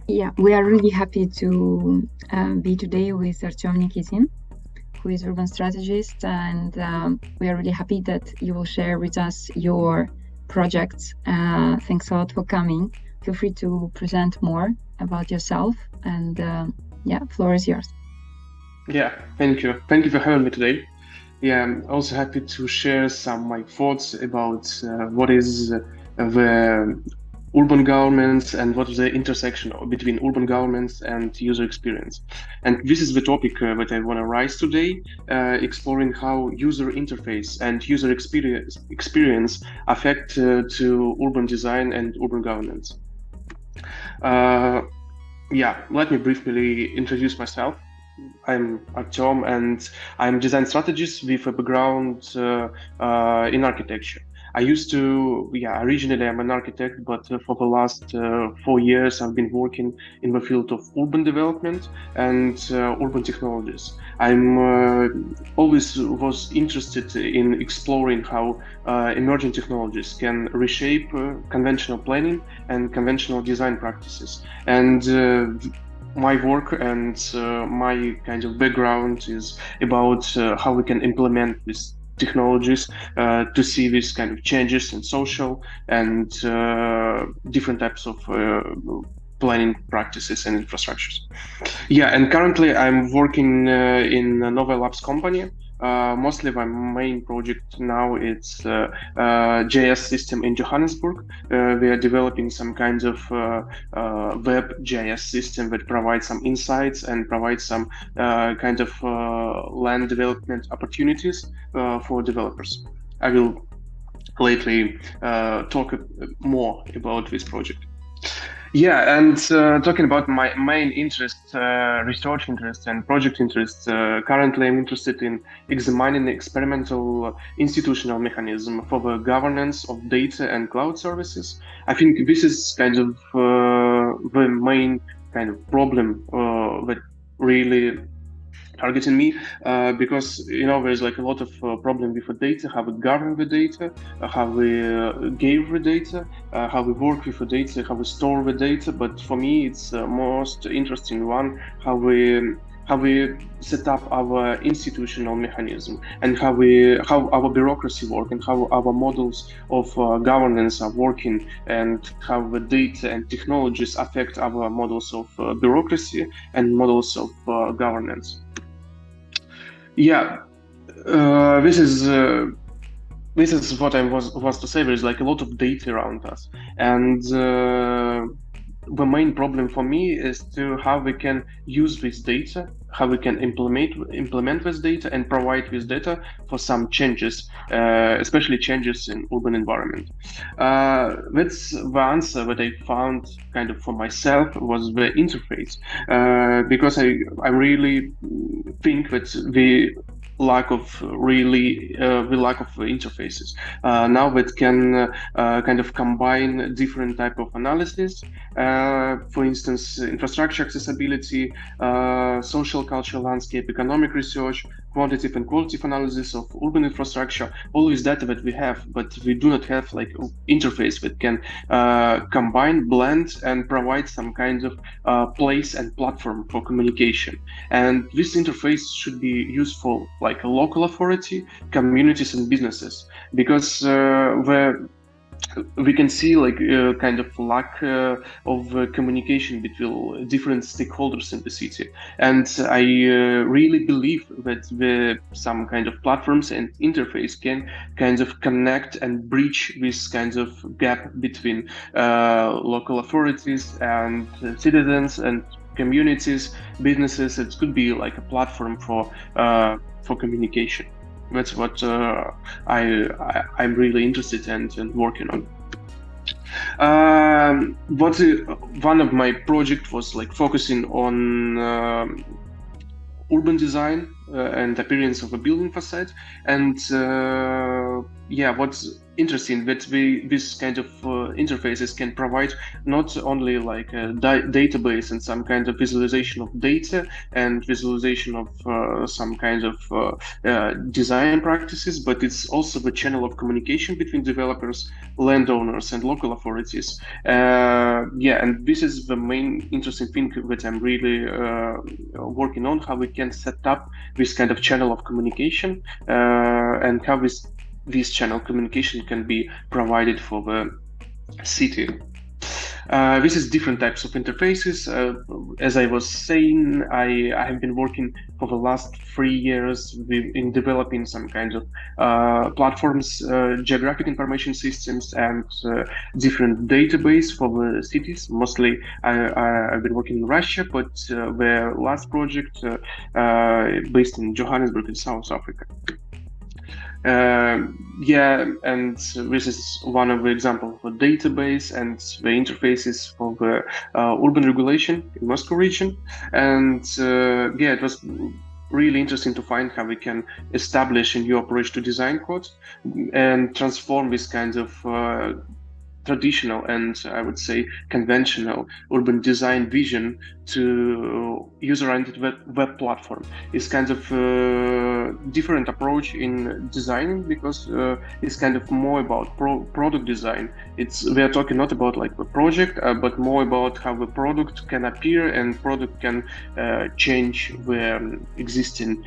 Yeah, we are really happy to be today with Artem Nikitin, who is urban strategist, and we are really happy that you will share with us your projects. Thanks a lot for coming. Feel free to present more about yourself, and yeah, floor is yours. Yeah, thank you. Thank you for having me today. Yeah, I'm also happy to share some of my thoughts about what is the urban governments and what is the intersection between urban governments and user experience. And this is the topic that I want to raise today, exploring how user interface and user experience affect to urban design and urban governance. Yeah, let me briefly introduce myself. I'm Artem, and I'm design strategist with a background in architecture. I used to, yeah, originally I'm an architect, but for the last 4 years I've been working in the field of urban development and urban technologies. I'm always was interested in exploring how emerging technologies can reshape conventional planning and conventional design practices. And my work and my kind of background is about how we can implement these technologies to see these kind of changes in social and different types of planning practices and infrastructures. Yeah, and currently I'm working in a Novalabs company. Mostly my main project now is JS system in Johannesburg. We are developing some kinds of web JS system that provides some insights and provides some kind of land development opportunities for developers. I will lately talk more about this project. Yeah, and talking about my main interest, research interest and project interest, currently I'm interested in examining the experimental institutional mechanism for the governance of data and cloud services. I think this is kind of the main kind of problem that really targeting me because there's like a lot of problem with the data, how we govern the data, how we give the data, how we work with the data, how we store the data. But for me it's most interesting one, how we set up our institutional mechanism and how our bureaucracy work and how our models of governance are working and how the data and technologies affect our models of bureaucracy and models of governance. Yeah, this is what I was to say. There's like a lot of data around us, and the main problem for me is to how we can use this data, how we can implement this data and provide this data for some changes, especially changes in urban environment. That's the answer that I found kind of for myself was the interface, because I really think that the lack of interfaces now that can kind of combine different type of analysis, for instance infrastructure accessibility, social cultural landscape, economic research, quantitative and qualitative analysis of urban infrastructure, all this data that we have, but we do not have like interface that can combine, blend and provide some kind of place and platform for communication. And this interface should be useful like a local authority, communities and businesses, because we can see like kind of lack of communication between different stakeholders in the city. And I really believe that some kind of platforms and interface can kind of connect and bridge this kind of gap between local authorities and citizens and communities, businesses. It could be like a platform for communication. That's what I'm really interested in and working on. One of my project was like focusing on urban design and appearance of a building facade. And yeah, what's interesting that this kind of interfaces can provide not only like a database and some kind of visualization of data and visualization of some kind of design practices, but it's also the channel of communication between developers, landowners, and local authorities. Yeah, and this is the main interesting thing that I'm really working on, how we can set up this kind of channel of communication and how this channel communication can be provided for the city. This is different types of interfaces. As I was saying, I have been working for the last 3 years in developing some kind of platforms, geographic information systems, and different database for the cities. Mostly, I've been working in Russia, but the last project based in Johannesburg in South Africa. Yeah, and this is one of the examples of a database and the interfaces for the urban regulation in Moscow region. And yeah, it was really interesting to find how we can establish a new approach to design code and transform this kind of traditional and I would say conventional urban design vision to user-oriented web platform. It's kind of different approach in designing because it's kind of more about product design. We are talking not about like the project, but more about how the product can appear and product can change the existing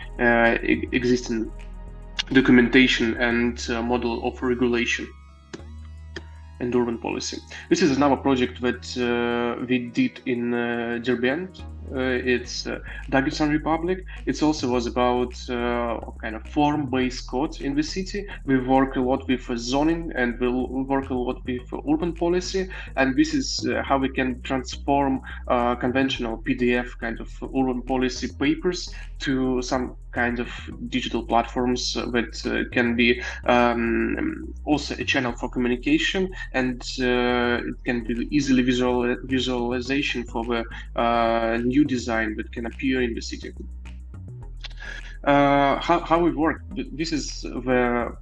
documentation and model of regulation and urban policy. This is another project that we did in Derbent. It's Dagestan Republic. It also was about kind of form-based code in the city. We work a lot with zoning and we work a lot with urban policy. And this is how we can transform conventional PDF kind of urban policy papers to some kind of digital platforms that can be also a channel for communication, and it can be easily visualization for the new design that can appear in the city. How we work? This is the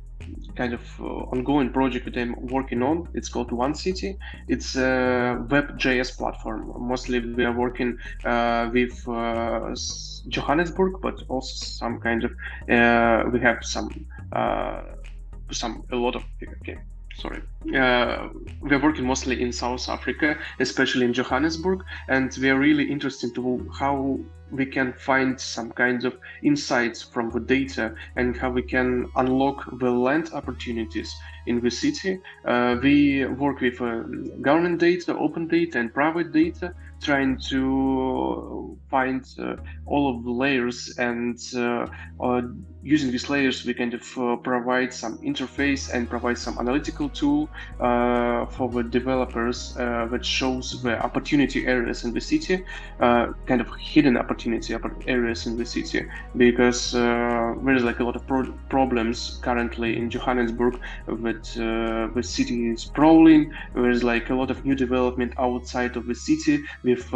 kind of ongoing project that I'm working on. It's called One City. It's a Web.js platform. Mostly we are working with Johannesburg, but also some kind of we have a lot of okay. Sorry. We're working mostly in South Africa, especially in Johannesburg, and we are really interested to how we can find some kinds of insights from the data and how we can unlock the land opportunities in the city. We work with government data, open data, and private data, trying to find all of the layers, and using these layers we kind of provide some interface and provide some analytical tool for the developers that shows the opportunity areas in the city, kind of hidden opportunity areas in the city, because there is like a lot of problems currently in Johannesburg that the city is sprawling. There is like a lot of new development outside of the city with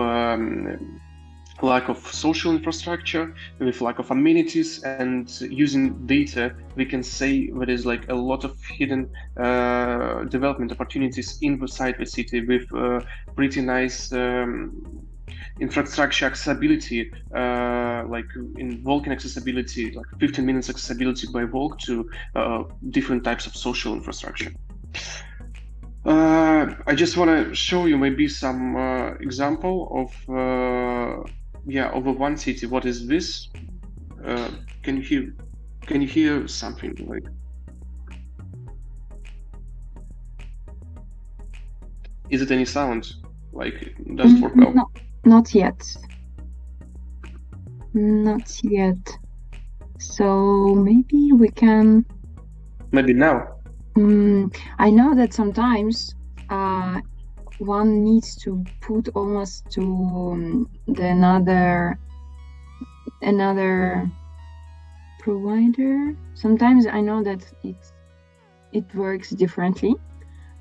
lack of social infrastructure, with lack of amenities, and using data we can say there is like a lot of hidden development opportunities inside the city with pretty nice infrastructure accessibility, like in walking accessibility, like 15 minutes accessibility by walk to different types of social infrastructure. I just want to show you maybe some example of of a One City. What is this? Can you hear something like? Is it any sound? Like, does it work well? No, not yet. Not yet. So maybe we can. Maybe now. I know that sometimes one needs to put almost to another provider. Sometimes I know that it works differently,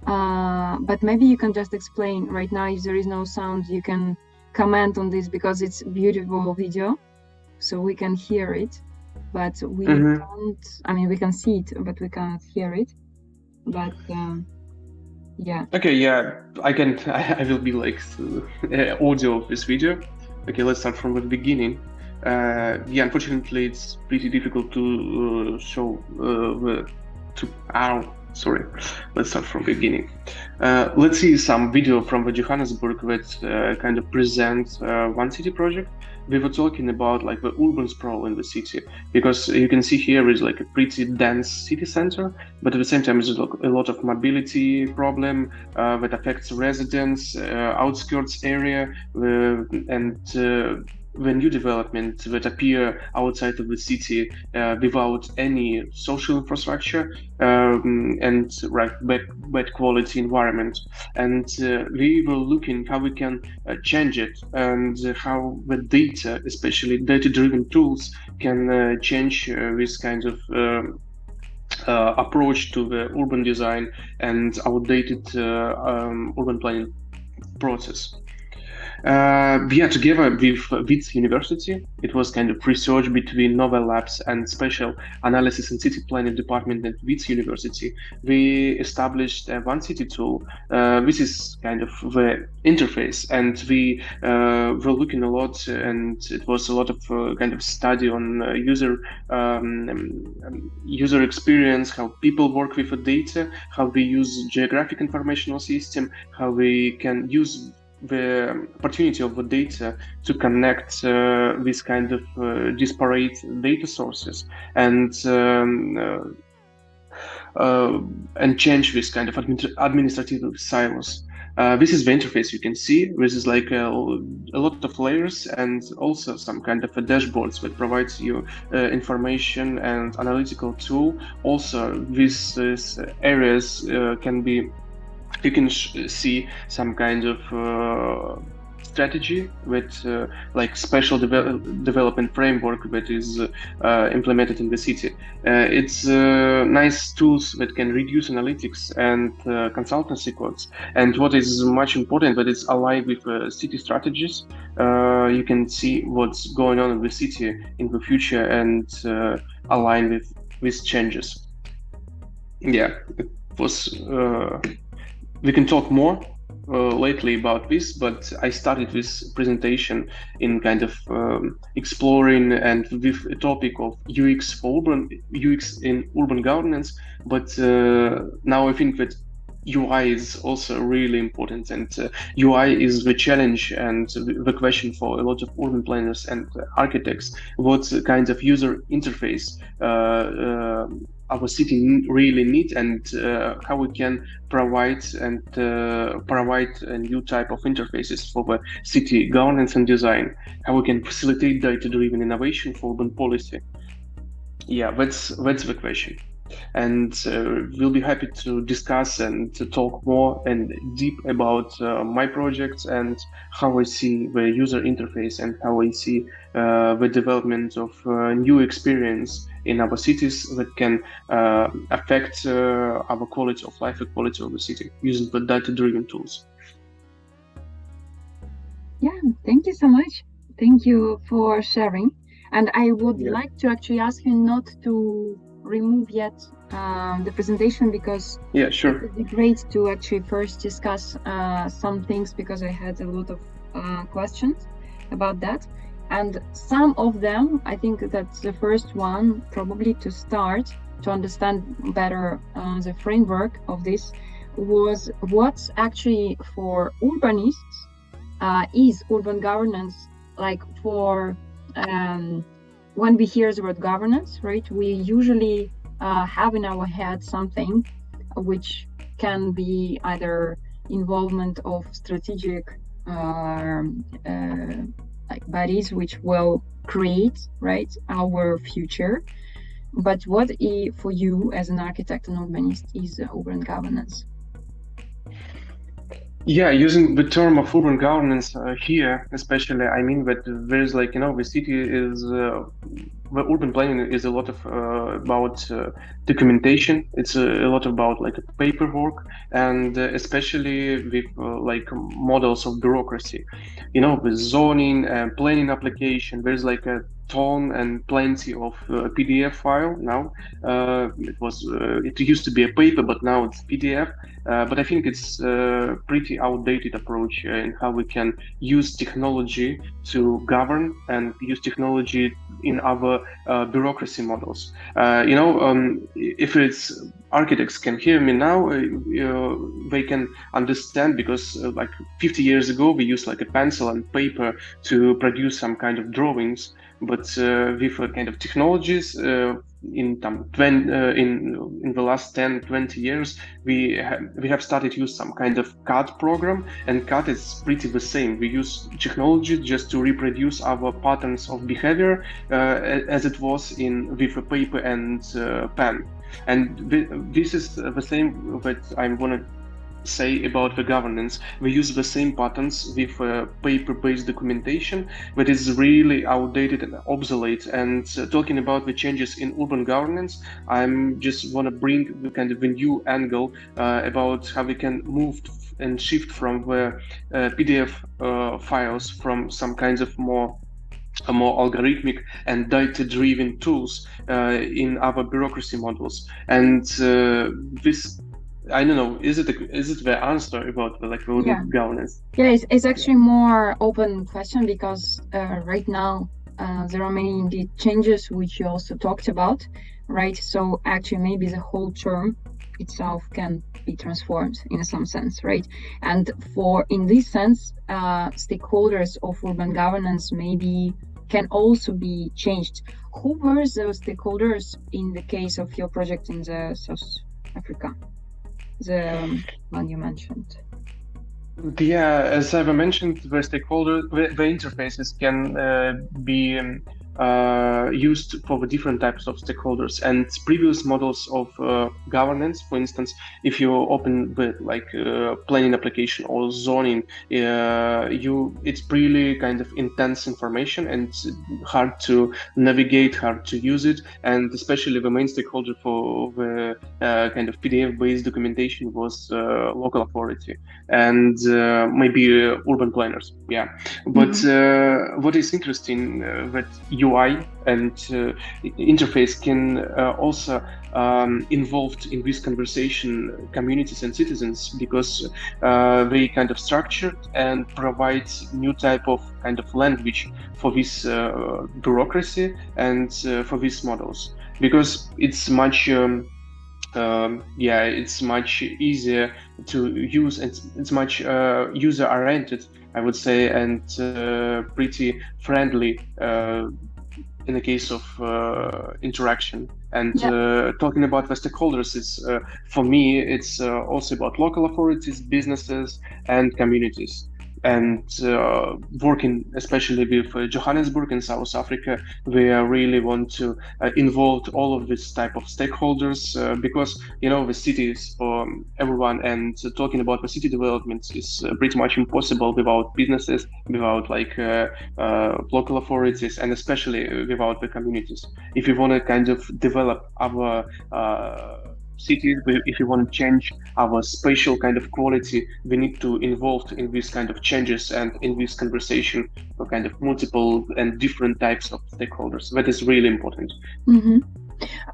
but maybe you can just explain right now. If there is no sound, you can comment on this, because it's beautiful video, so we can hear it, but we can't. I mean, we can see it, but we can't hear it. But Yeah. Okay, yeah, I can. I will be like audio of this video. Okay, let's start from the beginning. Yeah, unfortunately, it's pretty difficult to show the to. Ow, sorry. Let's start from beginning. Let's see some video from the Johannesburg that kind of presents one city project. We were talking about like the urban sprawl in the city because you can see here is like a pretty dense city center, but at the same time, there's a lot of mobility problem that affects residents, outskirts area, and the new development that appear outside of the city without any social infrastructure and right bad quality environment. And we were looking how we can change it and how the data, especially data-driven tools, can change this kind of approach to the urban design and outdated urban planning process. Yeah, together with Wits University, it was kind of research between Novalabs and Special Analysis and City Planning Department at Wits University. We established a one city tool. This is kind of the interface, and we were looking a lot, and it was a lot of kind of study on user experience, how people work with the data, how we use geographic informational system, how we can use the opportunity of the data to connect this kind of disparate data sources and change this kind of administrative silos. This is the interface you can see. This is like a lot of layers and also some kind of a dashboards that provides you information and analytical tool. Also, these areas can be you can see some kind of strategy with like special development framework that is implemented in the city. It's nice tools that can reduce analytics and consultancy costs. And what is much important, that it's aligned with city strategies. You can see what's going on in the city in the future and align with changes. Yeah, it was. We can talk more lately about this, but I started this presentation in kind of exploring and with a topic of UX in urban governance. But now I think that UI is also really important, and UI is the challenge and the question for a lot of urban planners and architects. What kind of user interface our city really need, and how we can provide a new type of interfaces for the city governance and design, how we can facilitate data-driven innovation for urban policy. Yeah, that's the question. And we'll be happy to discuss and to talk more and deep about my projects and how I see the user interface and how I see the development of new experience in our cities that can affect our quality of life, the quality of the city using the data-driven tools. Yeah, thank you so much. Thank you for sharing. And I would like to actually ask you not to remove yet the presentation, because sure, it would be great to actually first discuss some things, because I had a lot of questions about that. And some of them, I think that's the first one, probably to start to understand better the framework of this, was what's actually for urbanists is urban governance. Like for when we hear the word governance, right, we usually have in our head something which can be either involvement of strategic like bodies which will create, right, our future. But what for you as an architect and urbanist is urban governance? Yeah, using the term of urban governance here, especially, I mean that there's like, the city is, the urban planning is a lot of about documentation. It's a lot about like paperwork, and especially with like models of bureaucracy, with zoning and planning application. There's like ton and plenty of PDF file now. It used to be a paper, but now it's PDF. But I think it's a pretty outdated approach in how we can use technology to govern and use technology in our bureaucracy models. If it's architects can hear me now, they can understand because like 50 years ago we used like a pencil and paper to produce some kind of drawings, but with kind of technologies in the last 10-20 years we have started to use some kind of CAD program, and CAD is pretty the same. We use technology just to reproduce our patterns of behavior as it was with a paper and pen. And this is the same that I'm gonna say about the governance. We use the same patterns with paper-based documentation that is really outdated and obsolete. And talking about the changes in urban governance, I'm just want to bring the kind of a new angle about how we can move and shift from the PDF files from some kinds of more algorithmic and data-driven tools in our bureaucracy models. And this, I don't know, is it the answer about the urban governance? Yeah, it's actually more open question because right now there are many indeed changes which you also talked about, right? So actually maybe the whole term itself can be transformed in some sense, right? And in this sense, stakeholders of urban governance maybe can also be changed. Who were those stakeholders in the case of your project in the South Africa? The one you mentioned. Yeah, as I've mentioned, the interfaces can be used for the different types of stakeholders. And previous models of governance, for instance, if you open the planning application or zoning, it's really kind of intense information and it's hard to navigate, hard to use it. And especially the main stakeholder for the kind of PDF-based documentation was local authority and maybe urban planners. Yeah, but what is interesting that UI and interface can also involved in this conversation communities and citizens because they kind of structured and provide new type of kind of language for this bureaucracy and for these models, because it's much it's much easier to use and it's much user oriented, I would say, and pretty friendly in the case of interaction. And talking about the stakeholders is for me it's also about local authorities, businesses and communities. And working especially with Johannesburg in South Africa, we really want to involve all of this type of stakeholders because the city is for everyone, and talking about the city development is pretty much impossible without businesses, without local authorities, and especially without the communities. If you want to kind of develop our cities, if you want to change our spatial kind of quality, we need to involve in this kind of changes and in this conversation for kind of multiple and different types of stakeholders. That is really important. Mm-hmm.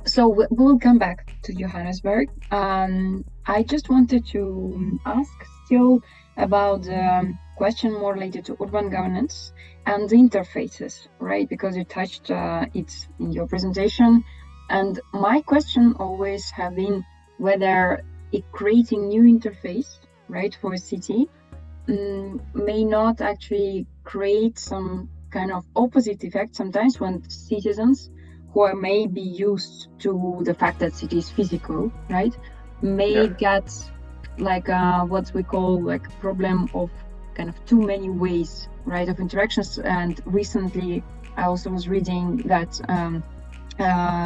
So we'll come back to Johannesburg. I just wanted to ask still about the question more related to urban governance and the interfaces, right? Because you touched it in your presentation. And my question always have been whether creating new interface, right, for a city may not actually create some kind of opposite effect sometimes when citizens who are maybe used to the fact that city is physical, right, may get what we call problem of kind of too many ways, right, of interactions. And recently I also was reading that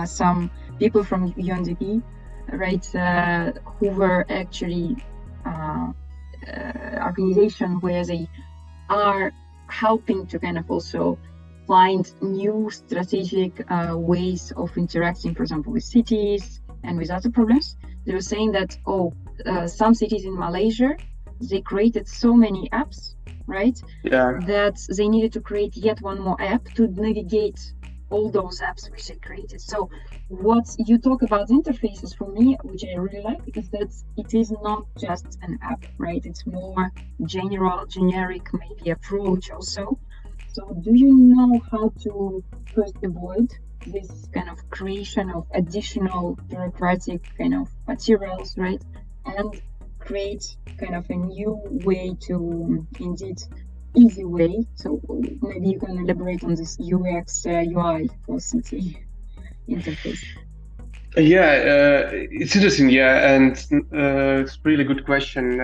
some people from UNDP, right, who were actually organization where they are helping to kind of also find new strategic ways of interacting, for example, with cities and with other problems. They were saying that some cities in Malaysia, they created so many apps, right, that they needed to create yet one more app to navigate all those apps which I created. So what you talk about interfaces for me, which I really like, is that it is not just an app, right? It's more generic, maybe approach also. So do you know how to first avoid this kind of creation of additional bureaucratic kind of materials, right? And create kind of a new way to indeed easy way. So maybe you can elaborate on this UX UI for city interface. Yeah, it's interesting. Yeah, and it's a really good question.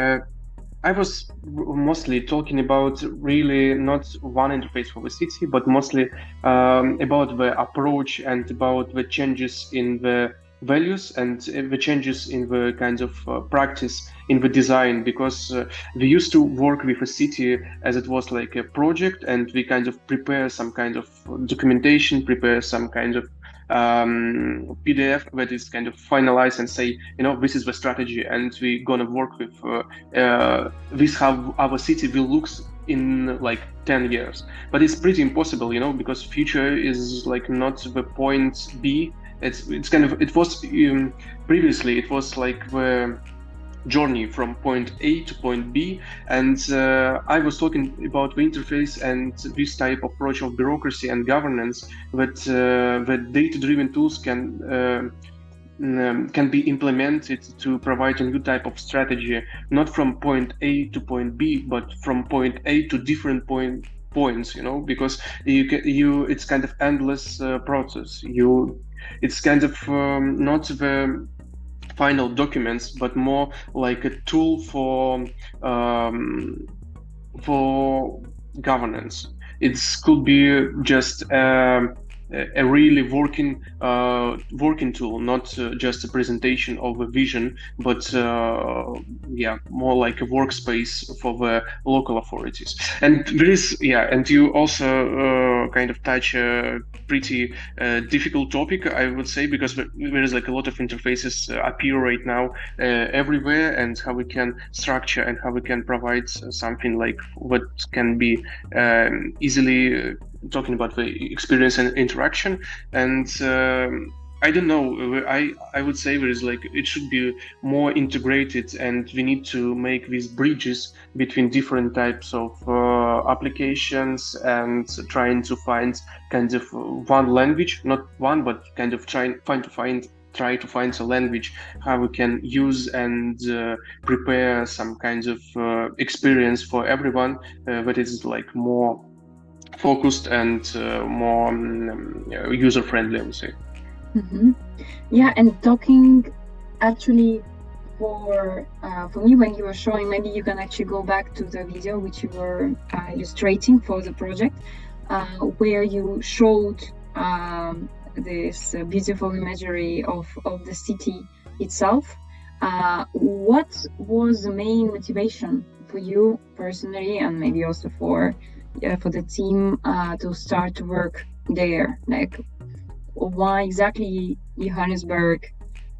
I was mostly talking about really not one interface for the city, but mostly about the approach and about the changes in the values and the changes in the kind of practice in the design, because we used to work with a city as it was like a project, and we kind of prepare some kind of documentation, prepare some kind of PDF that is kind of finalized and say, this is the strategy, and we're gonna work with this how our city will look in like 10 years. But it's pretty impossible, because future is like not the point B. It's kind of, it was previously it was like the journey from point A to point B, and I was talking about the interface and this type of approach of bureaucracy and governance that data-driven tools can be implemented to provide a new type of strategy, not from point A to point B, but from point A to different points, because it's kind of endless process. It's kind of not the final documents, but more like a tool for governance. It could be just a really working tool, not just a presentation of a vision, but more like a workspace for the local authorities. And there is, and you also kind of touch a pretty difficult topic, I would say, because there is like a lot of interfaces appear right now everywhere, and how we can structure and how we can provide something like what can be easily talking about the experience and interaction. And I don't know, I would say there is like, it should be more integrated, and we need to make these bridges between different types of applications, and trying to find kind of one language, not one, but kind of try to find a language how we can use and prepare some kinds of experience for everyone that is like more focused and more user friendly, I would say. Mm-hmm. Yeah, and talking actually for me, when you were showing, maybe you can actually go back to the video which you were illustrating for the project, where you showed this beautiful imagery of the city itself. What was the main motivation for you personally, and maybe also for the team to start to work there? Like, why exactly Johannesburg,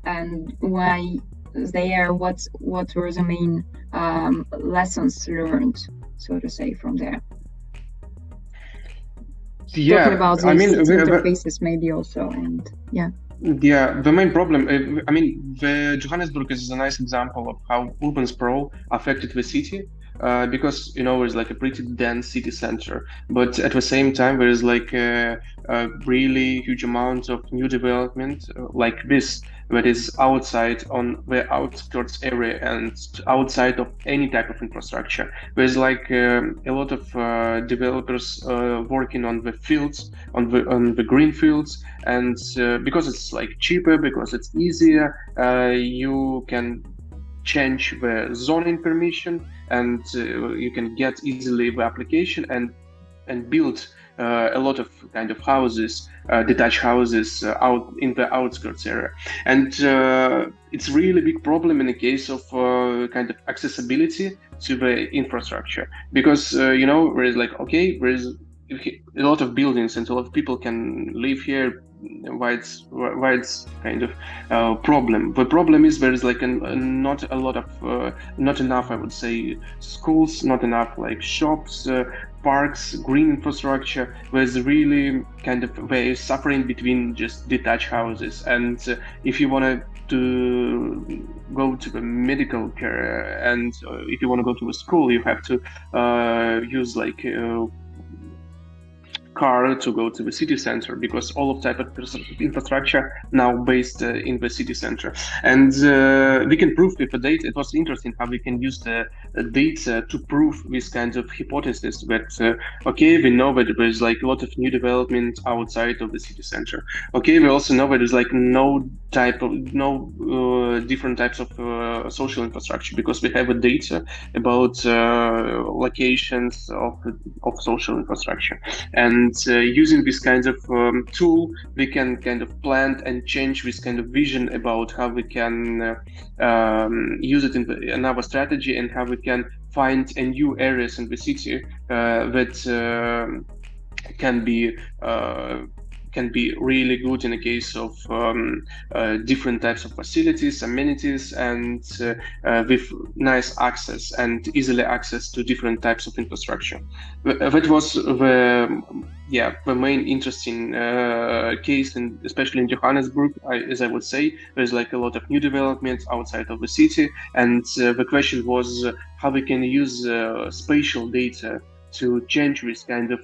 and why there? What were the main lessons learned, so to say, from there? Yeah, talking about I mean, interfaces maybe also, and yeah. Yeah, the main problem, I mean, the Johannesburg is a nice example of how urban sprawl affected the city, because there's like a pretty dense city center, but at the same time there is like a really huge amount of new development like this that is outside on the outskirts area and outside of any type of infrastructure. There's like a lot of developers working on the fields, on the green fields, and because it's like cheaper, because it's easier, you can change the zoning permission, and you can get easily the application and build a lot of kind of houses, detached houses out in the outskirts area. And it's really big problem in the case of kind of accessibility to the infrastructure, because there is like, okay, there is a lot of buildings and a lot of people can live here, why it's kind of problem. The problem is there is like not a lot of not enough, I would say, schools, not enough like shops, parks, green infrastructure. There's really kind of we're suffering between just detached houses, and if you want to go to the medical care and if you want to go to a school, you have to use like car to go to the city center, because all of type of infrastructure now based in the city center. And we can prove with the data. It was interesting how we can use the data to prove this kind of hypothesis that okay, we know that there's like a lot of new development outside of the city center. Okay, we also know that there's like no different types of social infrastructure, because we have a data about locations of social infrastructure. And using this kind of tool, we can kind of plant and change this kind of vision about how we can use it in our strategy, and how we can find new areas in the city that can be really good in a case of different types of facilities, amenities, and with nice access and easily access to different types of infrastructure. That was the main interesting case, and especially in Johannesburg, as I would say, there's like a lot of new developments outside of the city, and the question was how we can use spatial data to change this kind of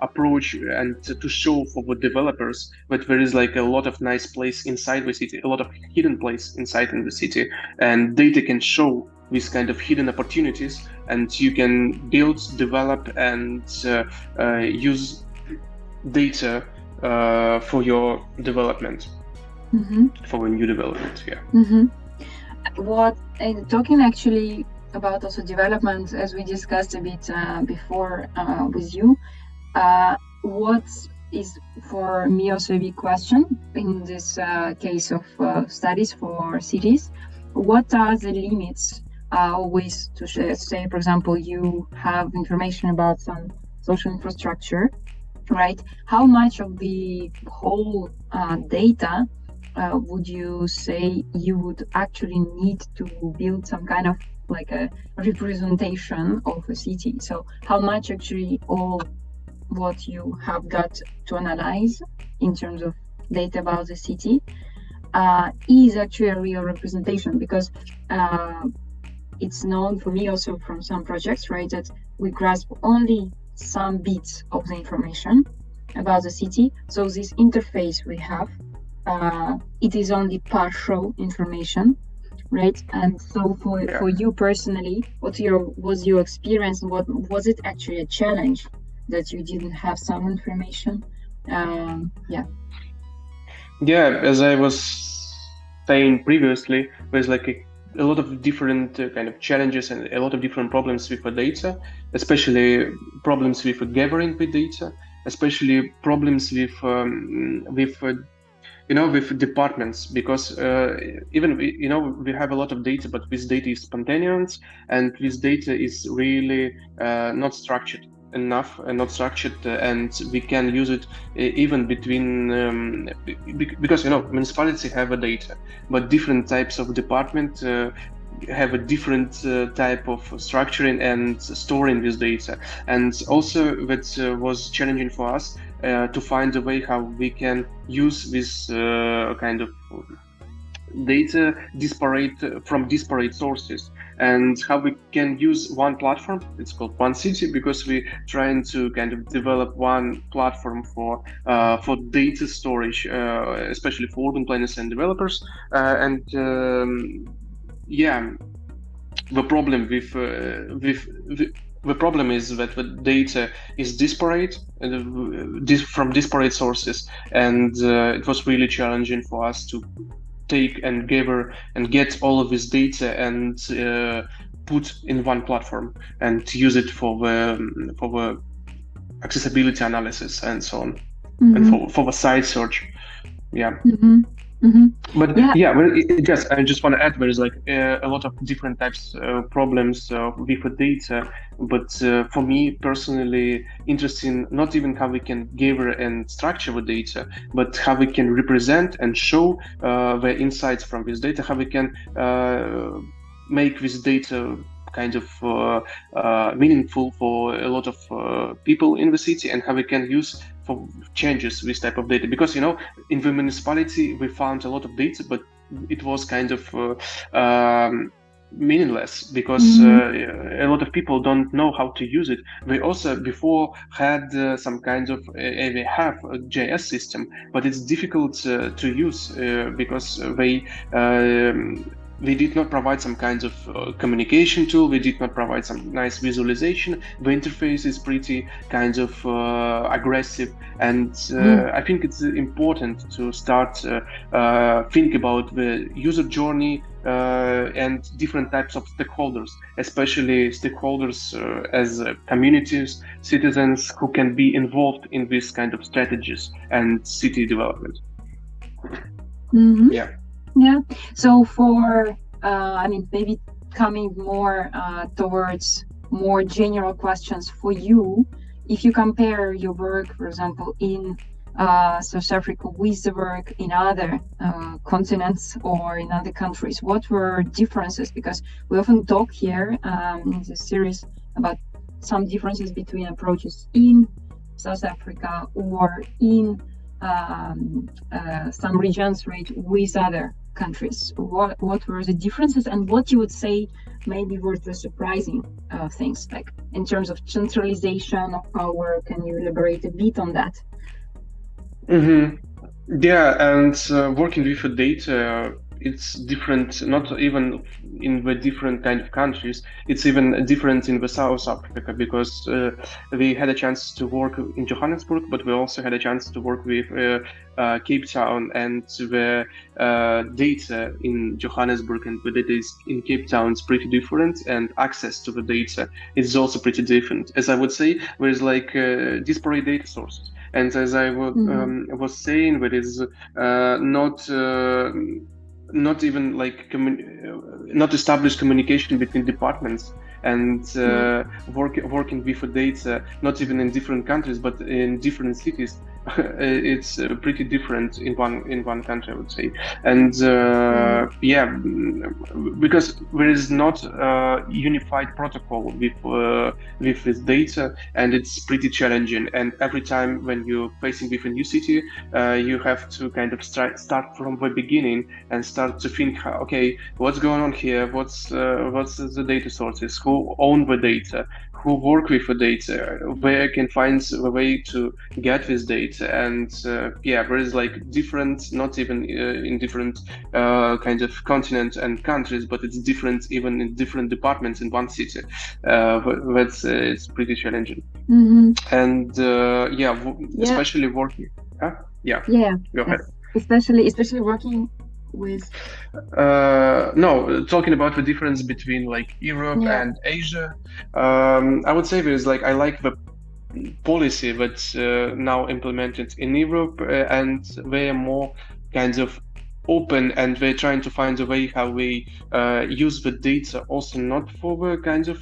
approach, and to show for the developers that there is like a lot of nice place inside the city, a lot of hidden place inside in the city, and data can show these kind of hidden opportunities, and you can build, develop, and use data for your development, for a new development. Talking actually about also development, as we discussed a bit before with you, what is for me also a big question in this case of studies for cities? What are the limits always to say, for example, you have information about some social infrastructure, right? How much of the whole data would you say you would actually need to build some kind of like a representation of a city? So how much actually all what you have got to analyze in terms of data about the city is actually a real representation? Because it's known for me also from some projects, right, that we grasp only some bits of the information about the city. So this interface we have, it is only partial information, right? And so for you personally, what was your experience, and what was it actually a challenge that you didn't have some information? As I was saying previously, there's like a lot of different kind of challenges and a lot of different problems with the data, especially problems with gathering the data, especially problems with departments, because even we have a lot of data, but this data is spontaneous, and this data is really not structured enough and not structured, and we can use it even between because municipality have a data, but different types of department have a different type of structuring and storing this data. And also that was challenging for us to find a way how we can use this kind of data from disparate sources, and how we can use one platform. It's called One City, because we're trying to kind of develop one platform for data storage, especially for urban planners and developers. The problem the problem is that the data is disparate from disparate sources, and it was really challenging for us to take and gather and get all of this data and put in one platform and use it for the accessibility analysis and so on, and for the site search. But Yeah. yeah, well, just I just want to add there is like a lot of different types problems with the data. But for me personally, interesting not even how we can gather and structure the data, but how we can represent and show the insights from this data, how we can make this data kind of meaningful for a lot of people in the city, and how we can use for changes this type of data. Because in the municipality we found a lot of data, but it was kind of meaningless because a lot of people don't know how to use it. We also before had some kind of we have a JS system, but it's difficult to use because we did not provide some kinds of communication tool. We did not provide some nice visualization. The interface is pretty kind of aggressive, and I think it's important to start think about the user journey and different types of stakeholders, especially stakeholders as communities, citizens who can be involved in this kind of strategies and city development. Yeah. Yeah. So for, maybe coming more towards more general questions for you, if you compare your work, for example, in South Africa with the work in other continents or in other countries, what were differences? Because we often talk here in this series about some differences between approaches in South Africa or in some regions, right, with other countries. What were the differences, and what you would say maybe were the surprising things, like in terms of centralization of power? Can you elaborate a bit on that? Yeah, and working with the data, it's different, not even in the different kind of countries, it's even different in the South Africa, because we had a chance to work in Johannesburg, but we also had a chance to work with Cape Town, and the data in Johannesburg and the data in Cape Town is pretty different, and access to the data is also pretty different. As I would say, there's like disparate data sources. And as I was saying, there is not even like not established communication between departments, and working with the data, not even in different countries, but in different cities. It's pretty different in one country, I would say. And yeah, because there is not a unified protocol with this data, and it's pretty challenging. And every time when you're facing with a new city, you have to kind of start from the beginning and start to think, okay, what's going on here? What's the data sources? Who own the data? Who work with the data? Where I can find a way to get this data? And yeah, there is like different, not even in different kind of continents and countries, but it's different even in different departments in one city. That's it's pretty challenging. And yeah, especially working. Yeah. Go ahead. Especially working with no, talking about the difference between like Europe and Asia, I would say there's like, I like the policy that's now implemented in Europe, and they are more kind of open, and they're trying to find a way how we use the data, also not for the kind of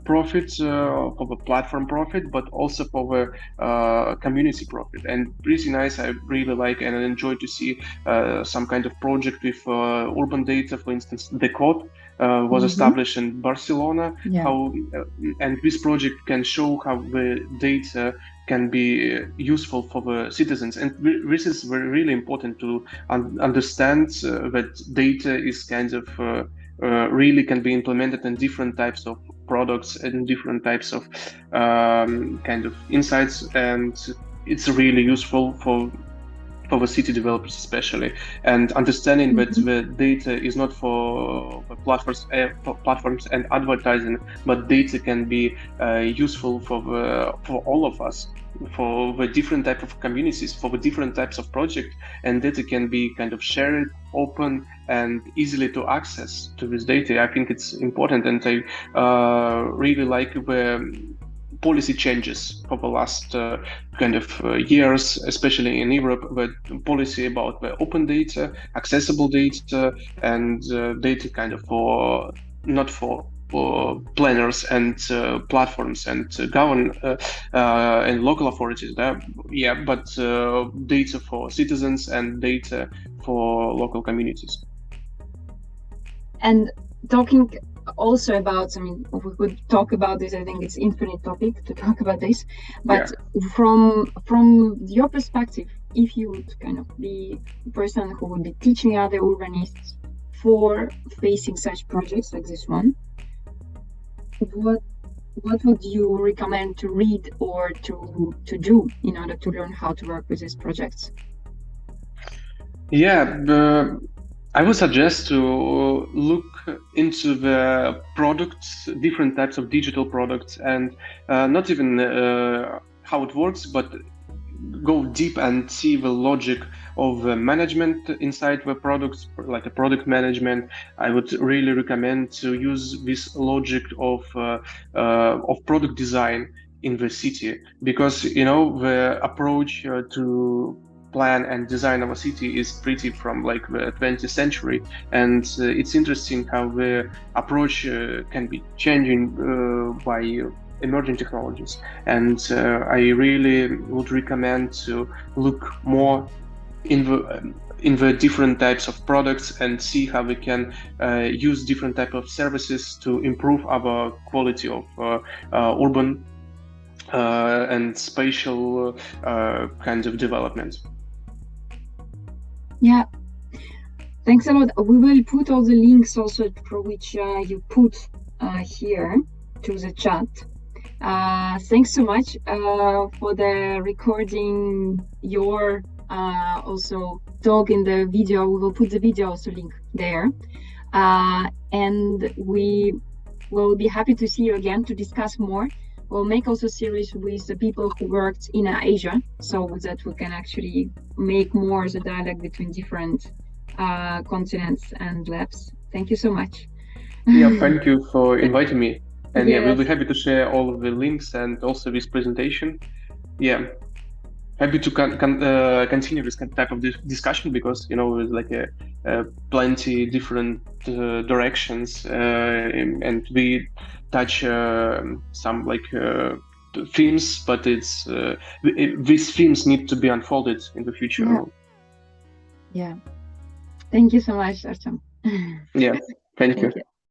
profit, for the platform profit, but also for the community profit. And pretty nice. I really like and enjoy to see some kind of project with urban data. For instance, the code was established in Barcelona. How and this project can show how the data can be useful for the citizens. And this is really important to understand that data is kind of really can be implemented in different types of products and different types of kind of insights, and it's really useful for the city developers especially, and understanding that the data is not for platforms and advertising, but data can be useful for all of us, for the different type of communities, for the different types of projects, and data can be kind of shared, open, and easily to access to this data. I think it's important, and I really like the policy changes for the last kind of years, especially in Europe, the policy about the open data, accessible data, and data kind of for not for planners and platforms and govern and local authorities. Yeah, but data for citizens and data for local communities. And talking also about, I mean, we could talk about this. I think it's infinite topic to talk about this. But from your perspective, if you would kind of be a person who would be teaching other urbanists for facing such projects like this one, what would you recommend to read or to do in order to learn how to work with these projects? Yeah, I would suggest to look into the products, different types of digital products, and not even how it works, but go deep and see the logic of management inside the products, like a product management. I would really recommend to use this logic of product design in the city, because the approach to plan and design of a city is pretty from like the 20th century, and it's interesting how the approach can be changing by emerging technologies. And I really would recommend to look more in the different types of products and see how we can use different type of services to improve our quality of urban and spatial kinds of development. Yeah, thanks a lot. We will put all the links also for which you put here to the chat. Thanks so much for the recording your also talk in the video. We will put the video also link there, and we will be happy to see you again to discuss more. We'll make also series with the people who worked in Asia, so that we can actually make more the dialogue between different continents and labs. Thank you so much. Yeah, thank you for inviting me. And yeah, we'll be happy to share all of the links and also this presentation. Yeah, happy to continue this type of discussion, because there's like a plenty different directions, and we touch some like themes, but it's these themes need to be unfolded in the future. Yeah. Thank you so much, Artem. Yeah, thank you.